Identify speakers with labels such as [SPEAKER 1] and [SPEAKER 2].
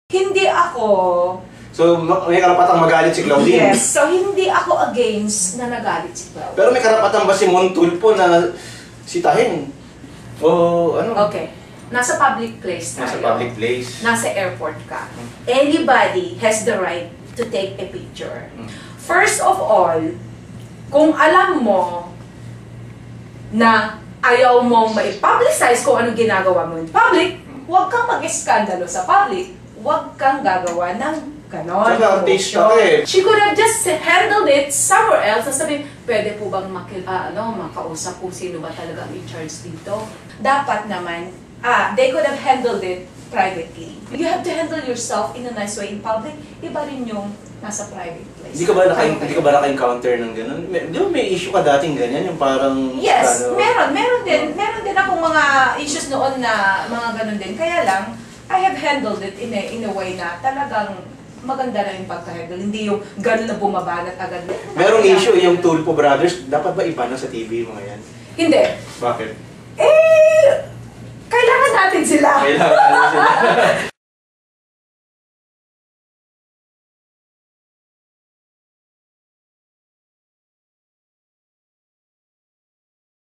[SPEAKER 1] Hindi ako...
[SPEAKER 2] So, may karapatang magalit si Claudine?
[SPEAKER 1] Yes. So, hindi ako against na nagalit si Claudine.
[SPEAKER 2] Pero may karapatan ba si Montulfo na sitahin? O ano?
[SPEAKER 1] Okay. Nasa public place tayo.
[SPEAKER 2] Nasa public place.
[SPEAKER 1] Nasa airport ka. Anybody has the right to take a picture. First of all, kung alam mo na ayaw mong ma-publicize kung anong ginagawa mo in public, huwag kang mag-eskandalo sa public. Huwag kang gagawa ng ganon.
[SPEAKER 2] Saka artista ka eh.
[SPEAKER 1] She could have just handled it somewhere else. Sabi, pwede po bang makausap kung sino ba talaga ang in-charge dito? Dapat naman, they could have handled it privately. You have to handle yourself in a nice way in public. Iba rin yung nasa private place.
[SPEAKER 2] Hindi ka ba naka-encounter ng gano'n? Di ba may issue ka dating ganyan? Yung parang...
[SPEAKER 1] Yes, meron din akong mga issues noon na mga gano'n din. Kaya lang, I have handled it in a way na talagang maganda na yung pagka-handle. Hindi yung gano'n na bumabanat agad.
[SPEAKER 2] Merong issue yung Tulfo Brothers. Dapat ba iba na sa TV mga yan?
[SPEAKER 1] Hindi.
[SPEAKER 2] Bakit?
[SPEAKER 1] Kailangan natin sila.
[SPEAKER 2] Kailangan natin sila.